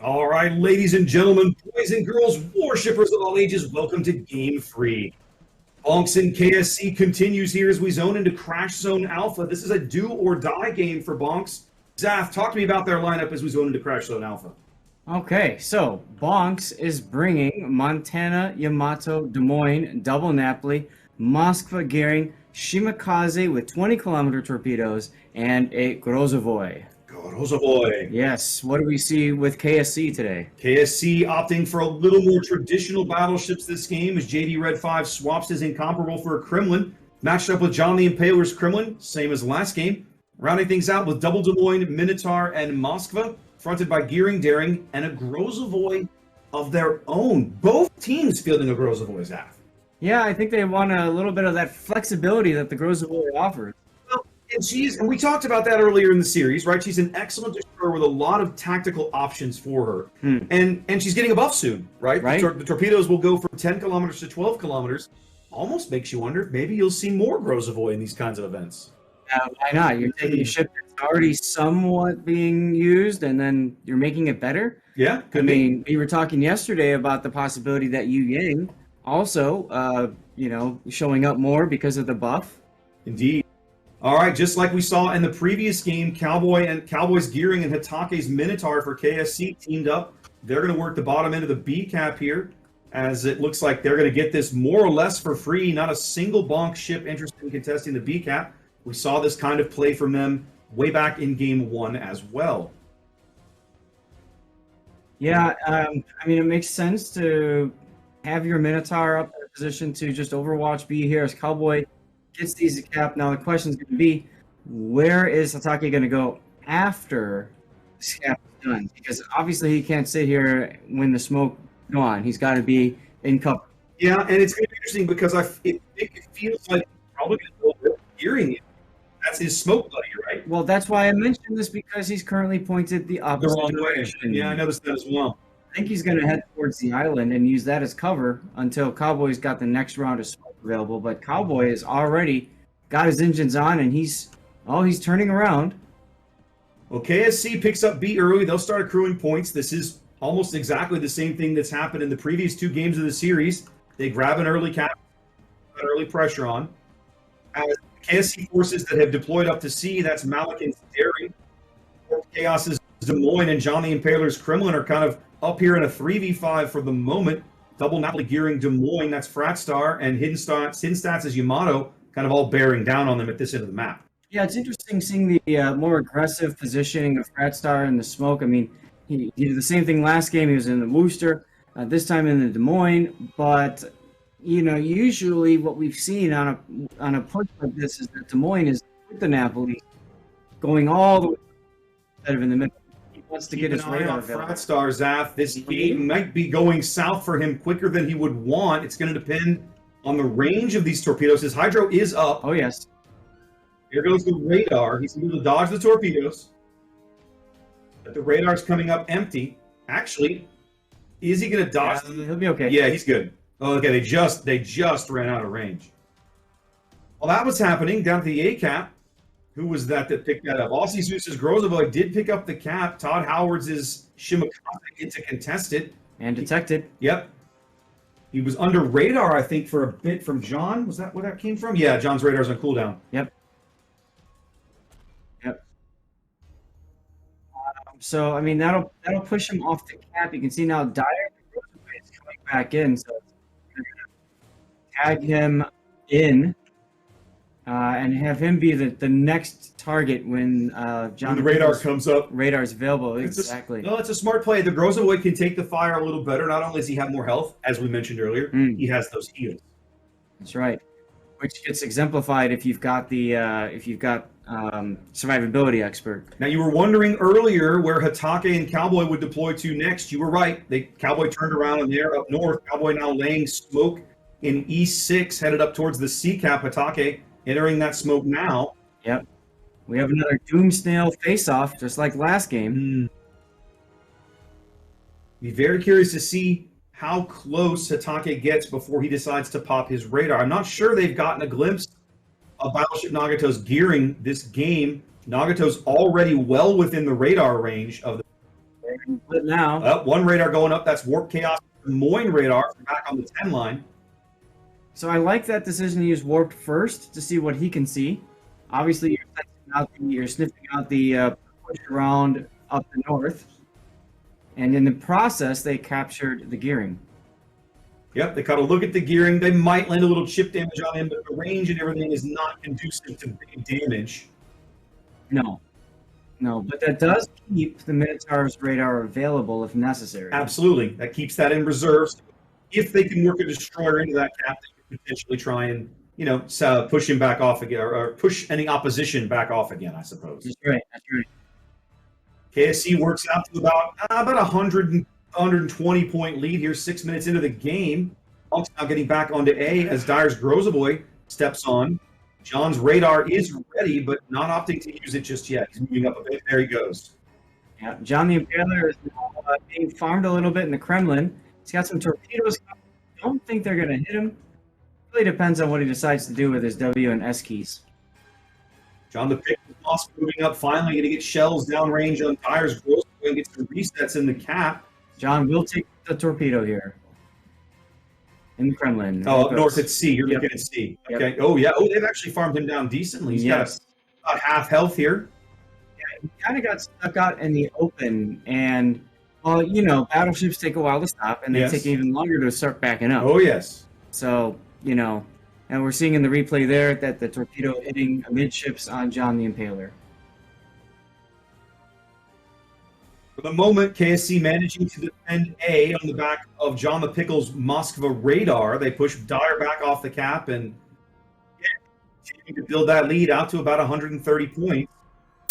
All right, ladies and gentlemen, boys and girls, warshippers of all ages, welcome to Game 3. BONKS and KSC continues here as we zone into Crash Zone Alpha. This is a do-or-die game for BONKS. Zaf, talk to me about their lineup as we zone into Crash Zone Alpha. Okay, so BONKS is bringing Montana, Yamato, Des Moines, Double Napoli, Moskva, Gearing, Shimakaze with 20-kilometer torpedoes, and a Grozovoy. Grozovoy. Yes, what do we see with KSC today? KSC opting for a little more traditional battleships this game as JD Red 5 swaps his incomparable for a Kremlin. Matched up with John the Impaler's Kremlin, same as last game. Rounding things out with Double Des Moines, Minotaur, and Moskva, fronted by Gearing, Daring, and a Grozovoy of their own. Both teams fielding a Grozovoy, Zaf. Yeah, I think they want a little bit of that flexibility that the Grozovoy offers. And we talked about that earlier in the series, right? She's an excellent destroyer with a lot of tactical options for her. And she's getting a buff soon, right? The torpedoes will go from 10 kilometers to 12 kilometers. Almost makes you wonder if maybe you'll see more Grozovoy in these kinds of events. Why not? You're taking a ship that's already somewhat being used, and then you're making it better? Yeah, we were talking yesterday about the possibility that Yu Yang also, showing up more because of the buff. Indeed. All right, just like we saw in the previous game, Cowboys Gearing and Hitake's Minotaur for KSC teamed up. They're going to work the bottom end of the B cap here, as it looks like they're going to get this more or less for free. Not a single bonk ship interested in contesting the B cap. We saw this kind of play from them way back in Game 1 as well. Yeah, it makes sense to have your Minotaur up in a position to just overwatch B here as Cowboy gets these cap. Now the question is going to be, where is Hitake going to go after this cap is done? Because obviously he can't sit here when the smoke go on. He's got to be in cover. Yeah, and it's going to be interesting because it feels like he's probably going to go Gearing it. That's his smoke buddy, right? Well, that's why I mentioned this, because he's currently pointed the opposite direction. Yeah, I noticed that as well. I think he's going to head towards the island and use that as cover until Cowboy's got the next round of smoke available. But Cowboy has already got his engines on, and he's turning around. Well, KSC picks up B early. They'll start accruing points. This is almost exactly the same thing that's happened in the previous two games of the series. They grab an early cap, put early pressure on. As KSC forces that have deployed up to C, that's Malik and Daring. Chaos's Des Moines and John the Impaler's Kremlin are kind of up here in a 3v5 for the moment. Double Napoli Gearing Des Moines, that's Fratstar, and Hidden Stats is Yamato, kind of all bearing down on them at this end of the map. Yeah, it's interesting seeing the more aggressive positioning of Fratstar in the smoke. I mean, he did the same thing last game. He was in the Wooster, this time in the Des Moines, but usually what we've seen on a push like this is that Des Moines is with the Napoli going all the way instead of in the middle. He wants to get his radar available. Fratstar, Zaf, this game might be going south for him quicker than he would want. It's going to depend on the range of these torpedoes. His hydro is up. Oh, yes. Here goes the radar. He's able to dodge the torpedoes. But the radar's coming up empty. Actually, is he going to dodge them? He'll be okay. Yeah, he's good. Oh, okay, they just ran out of range. Well, that was happening down at the A cap. Who was that picked that up? Aussie Zeus's Grozovoy did pick up the cap. Todd Howard's is Shimakaze get to contest it. And detected. Yep. He was under radar, I think, for a bit from John. Was that where that came from? Yeah, John's radar's on cooldown. Yep. So, I mean, that'll push him off the cap. You can see now Dyer is coming back in, so tag him in and have him be the next target when John when the radar comes up. Radar is available. Exactly. It's a smart play. The Grozovoy can take the fire a little better. Not only does he have more health, as we mentioned earlier, he has those heals. That's right. Which gets exemplified if you've got survivability expert. Now, you were wondering earlier where Hitake and Cowboy would deploy to next. You were right. Cowboy turned around and they're up north. Cowboy now laying smoke in E6, headed up towards the C cap. Hitake entering that smoke now. Yep. We have another Doom Snail face-off, just like last game. Be very curious to see how close Hitake gets before he decides to pop his radar. I'm not sure they've gotten a glimpse of Battleship Nagato's gearing this game. Nagato's already well within the radar range of the But now, One radar going up. That's Warp Chaos Des Moines radar back on the 10 line. so I like that decision to use Warped first to see what he can see. Obviously, you're sniffing out the push around up the north. And in the process, they captured the gearing. Yep, they got to look at the gearing. They might land a little chip damage on him, but the range and everything is not conducive to big damage. No, but that does keep the Minotaur's radar available if necessary. Absolutely. That keeps that in reserve. If they can work a destroyer into that cap, they could potentially try and, push him back off again, or push any opposition back off again, I suppose. That's right. KSC works out to about 120 point lead here, 6 minutes into the game. BONKS now getting back onto A as Dyer's Grozaboy steps on. John's radar is ready, but not opting to use it just yet. He's moving up a bit. There he goes. Yeah, John the Impaler is being farmed a little bit in the Kremlin. He's got some torpedoes. I don't think they're going to hit him. Really depends on what he decides to do with his W and S keys. John the Pickles moving up, finally going to get shells downrange on Dyer's Grozaboy and get some resets in the cap. John will take the torpedo here. In the Kremlin. Oh, up north at C. You're looking at C. Okay. Yep. Oh, yeah. Oh, they've actually farmed him down decently. He's got about half health here. Yeah, he kind of got stuck out in the open. And, well, battleships take a while to stop, and they take even longer to start backing up. Oh, yes. So, and we're seeing in the replay there that the torpedo hitting amidships on John the Impaler. For the moment, KSC managing to defend A on the back of John the Pickle's Moskva radar. They push Dyer back off the cap and continue to build that lead out to about 130 points.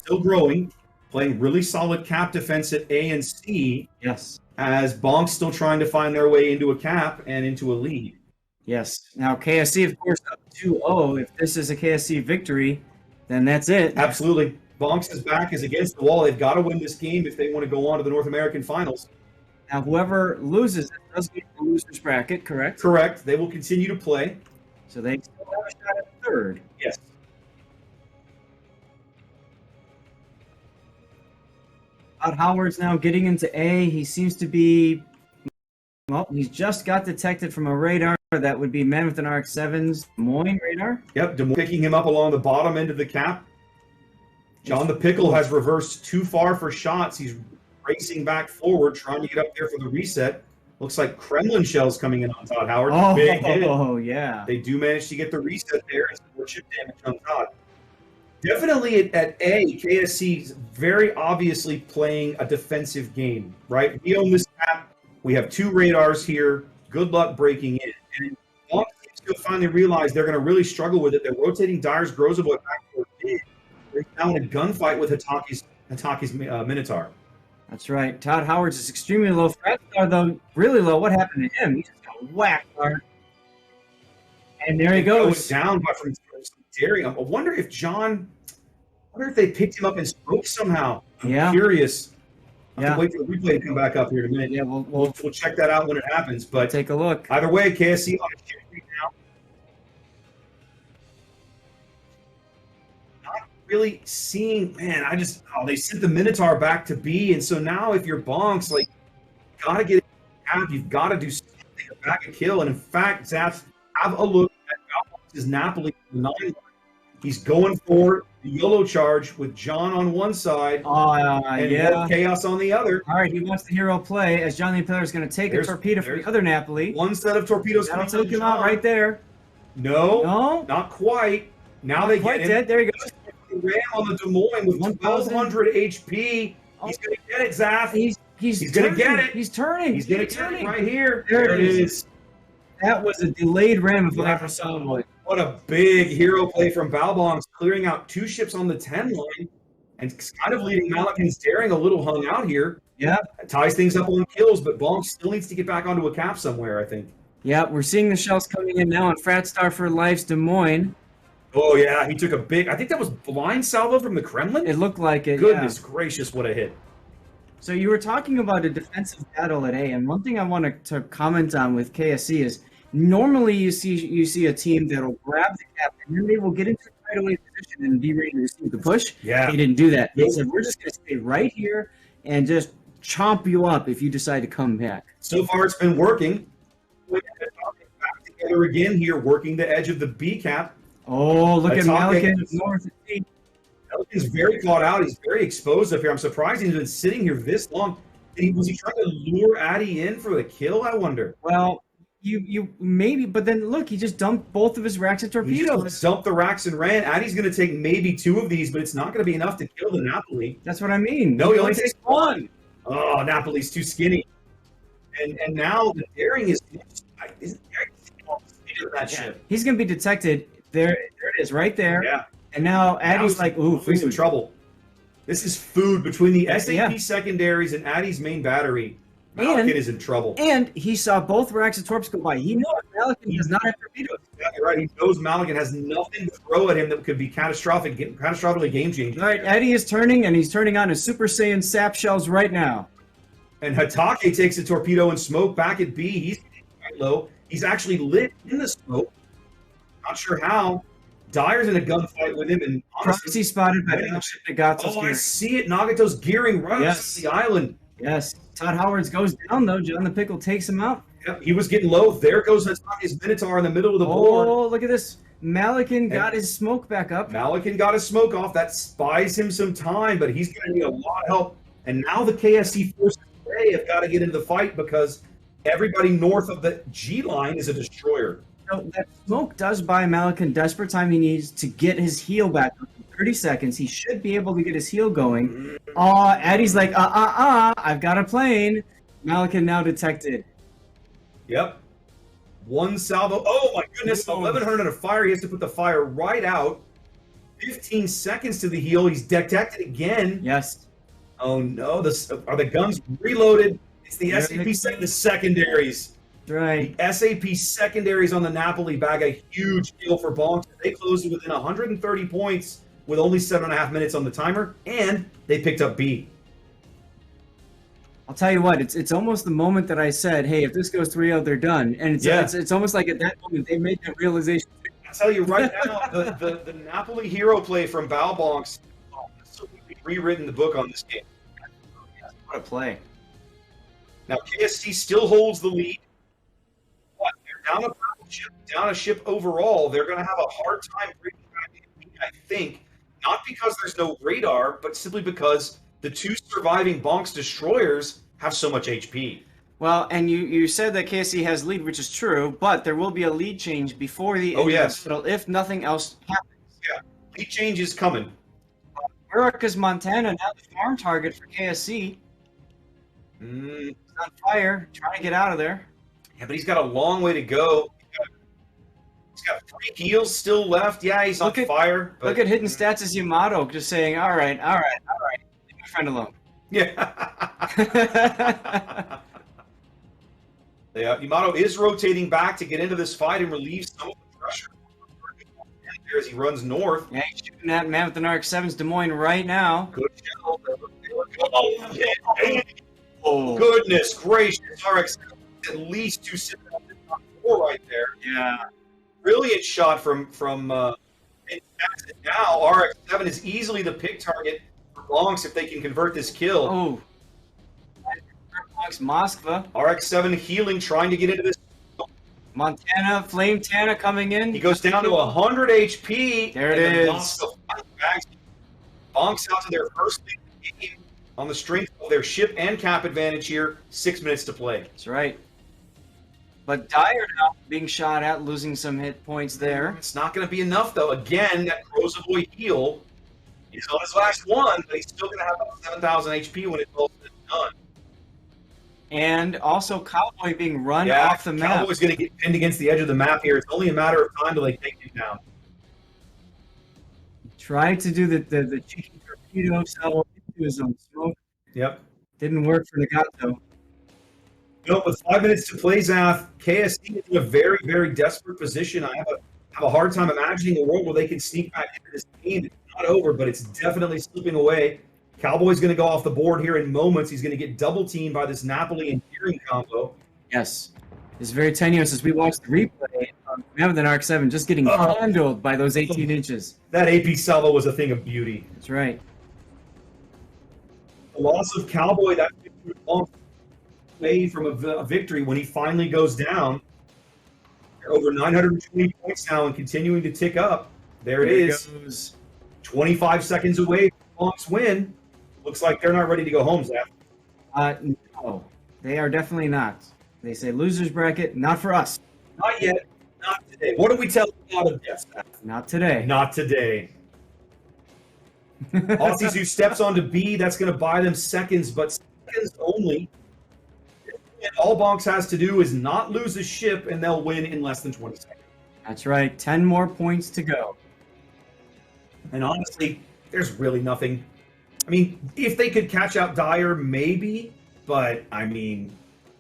Still growing, playing really solid cap defense at A and C. Yes. As BONKS still trying to find their way into a cap and into a lead. Yes. Now, KSC, of course, up 2-0. If this is a KSC victory, then that's it. Absolutely. BONKS' back is against the wall. They've got to win this game if they want to go on to the North American Finals. Now, whoever loses it does get the loser's bracket, correct? Correct. They will continue to play. So they still have a shot at third. Yes. Howard's now getting into A. He seems to be... Well, he's just got detected from a radar. That would be Man with an RX-7's Des Moines radar. Yep, Des Moines picking him up along the bottom end of the cap. John the Pickle has reversed too far for shots. He's racing back forward, trying to get up there for the reset. Looks like Kremlin shells coming in on Todd Howard. Big hit. Oh, yeah. They do manage to get the reset there and some more chip damage on Todd. Definitely at A, KSC's very obviously playing a defensive game, right? We own this cap. We have two radars here. Good luck breaking in. And BONKS seems to have finally realized they're going to really struggle with it. They're rotating Dyer's Grozaboy back toward mid. They're now in a gunfight with Hitaki's Minotaur. That's right. Todd Howard's is extremely low. Fratstar, though, really low. What happened to him? He just got whacked hard. And there he goes. Down from daring. I wonder if they picked him up and spoke somehow. I'm curious. I have to wait for the replay to come back up here in a minute. Yeah, we'll check that out when it happens. But take a look. Either way, KSC on a chip now. Not really seeing, they sent the Minotaur back to B, and so now if you're BONKS, you gotta get it out. You've got to do something back a kill. And in fact, Zaps, have a look at BONKS' Napoli 9. He's going for the YOLO charge with John on one side and Chaos on the other. All right, he wants the hero play as John the Impaler is going to take a torpedo from the other Napoli. One set of torpedoes. That'll take him out right there. No, not quite. Now they get him. Dead. There he goes. Ram on the Des Moines with 1,200 HP. He's going to get it, Zaf. He's going to get it. He's turning. He's going to get it right here. There it is. That was a delayed ram if I ever saw one. What a big hero play from BONKS, clearing out two ships on the 10 line and kind of leaving Malakin's Daring a little hung out here. Yeah. It ties things up on kills, but BONKS still needs to get back onto a cap somewhere, I think. Yeah, we're seeing the shells coming in now on Fratstar for Life's Des Moines. Oh, yeah, he took a big... I think that was blind salvo from the Kremlin? It looked like it, Goodness gracious, what a hit. So you were talking about a defensive battle at A, and one thing I wanted to comment on with KSC is normally you see a team that'll grab the cap and then they will get into a fadeaway position and be ready to receive the push. Yeah. They didn't do that. They said, we're just going to stay right here and just chomp you up if you decide to come back. So far, it's been working. Back together again here, working the edge of the B cap. Oh, look at Atake. Malikan north. He's very caught out. He's very exposed up here. I'm surprised he's been sitting here this long. Was he trying to lure Addy in for the kill, I wonder? Well, you maybe, but then look, he just dumped both of his racks and He torpedoes. just dumped the racks and ran. Addy's going to take maybe 2 of these, but it's not going to be enough to kill the Napoli. That's what I mean. No, he only takes 1. Oh, Napoli's too skinny. And now the daring is that ship. He's going to be detected. There it is, right there. Yeah. And now Addy's like, ooh, he's in trouble. This is food between the SAP Yeah. secondaries and Addy's main battery. Malikan is in trouble. And he saw both racks of torps go by. He knows Malikan does not have torpedoes. Exactly right. He knows Malikan has nothing to throw at him that could be catastrophically game-changing. All right, Addy is turning, and he's turning on his Super Saiyan sap shells right now. And Hatake takes a torpedo and smoke back at B. He's quite low. He's actually lit in the smoke. Not sure how. Dyer's in a gunfight with him, and Proxy spotted by Nagato's I gearing. see it. Nagato's gearing right across the island. Yes. Todd Howards goes down, though. John the Pickle takes him out. Yep, he was getting low. There goes Hatake's Minotaur in the middle of the board. Oh, look at this. Malikan got his smoke back up. Malikan got his smoke off. That buys him some time, but he's going to need a lot of help. And now the KSC forces today have got to get into the fight because everybody north of the G line is a destroyer. So that smoke does buy Malikan desperate time he needs to get his heel back up in 30 seconds. He should be able to get his heel going. Addy's like, I've got a plane. Malikan now detected. Yep. 1 salvo. Oh my goodness, 1100 of fire. He has to put the fire right out. 15 seconds to the heel. He's detected again. Yes. Oh no, are the guns reloaded? It's the SAP the secondaries. Right. The SAP secondaries on the Napoli bag a huge deal for BONKS. They closed it within 130 points with only 7.5 minutes on the timer, and they picked up B. I'll tell you what, it's almost the moment that I said, hey, if this goes 3-0, they're done. And it's almost like at that moment they made that realization. I'll tell you right now, the Napoli hero play from BONKS, rewritten the book on this game. What a play. Now KSC still holds the lead. But they're down a ship overall. They're going to have a hard time breaking back in, I think, not because there's no radar, but simply because the 2 surviving BONKS destroyers have so much HP. Well, and you said that KSC has lead, which is true, but there will be a lead change before the end of the battle if nothing else happens. Yeah, lead change is coming. America's Montana, now the farm target for KSC. He's on fire, trying to get out of there. Yeah, but he's got a long way to go. He's got 3 heals still left. Yeah, he's on fire. But... Look at hidden stats as Yamato, just saying, all right, leave my friend alone. Yeah. Yamato is rotating back to get into this fight and relieve some of the pressure. As he runs north. Yeah, he's shooting that man with the RX-7's Des Moines right now. Good shell. Oh, goodness gracious. RX at least 2 4 right there. Yeah. Brilliant shot from now RX-7 is easily the pick target for BONKS if they can convert this kill. Oh. Moskva. RX-7 healing, trying to get into this. Montana, Flame Tana coming in. He goes down to 100 HP. There it is. BONKS out to their first game on the strength of their ship and cap advantage here. 6 minutes to play. That's right. But Dyer now being shot at, losing some hit points there. It's not going to be enough, though. Again, that Crozavoy heal. He's on his last one, but he's still going to have about 7,000 HP when it's all said and done. And also Cowboy being run off the map. Cowboy's going to get pinned against the edge of the map here. It's only a matter of time till they take him down. Tried to do the cheeky torpedo cell into his own smoke. Yep. Didn't work for Nagato. No, with 5 minutes to play, Zaf, KSC is in a very, very desperate position. I have a hard time imagining a world where they can sneak back into this game. It's not over, but it's definitely slipping away. Cowboy's going to go off the board here in moments. He's going to get double-teamed by this Napoli and Gearing combo. Yes. It's very tenuous as we watch the replay. Man with an RX-7 just getting handled by those 18 inches. That AP salvo was a thing of beauty. That's right. The loss of Cowboy, that away from a victory when he finally goes down. They're over 920 points now and continuing to tick up. There it is. Goes. 25 seconds away from BONKS win. Looks like they're not ready to go home, Zach. No, they are definitely not. They say losers bracket, not for us. Not yet. Not today. What do we tell you out of this? Not today. Not today. Aussies who steps onto B, that's going to buy them seconds, but seconds only. And all BONKS has to do is not lose a ship, and they'll win in less than 20 seconds. That's right. 10 more points to go. And honestly, there's really nothing. I mean, if they could catch out Dyer, maybe, but I mean,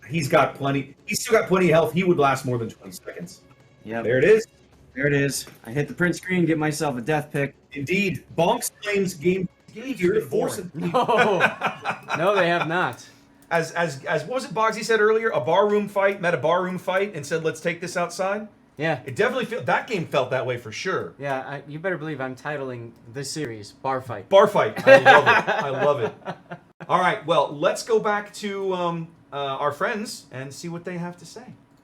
he's got plenty. He's still got plenty of health. He would last more than 20 seconds. Yep. There it is. There it is. I hit the print screen, get myself a death pick. Indeed, BONKS claims game here to force it. No, they have not. As what was it Boggsy said earlier? A barroom fight met a barroom fight and said, "Let's take this outside." Yeah. It definitely that game felt that way for sure. Yeah, you better believe I'm titling this series Bar Fight. Bar fight. I love it. I love it. All right. Well, let's go back to our friends and see what they have to say.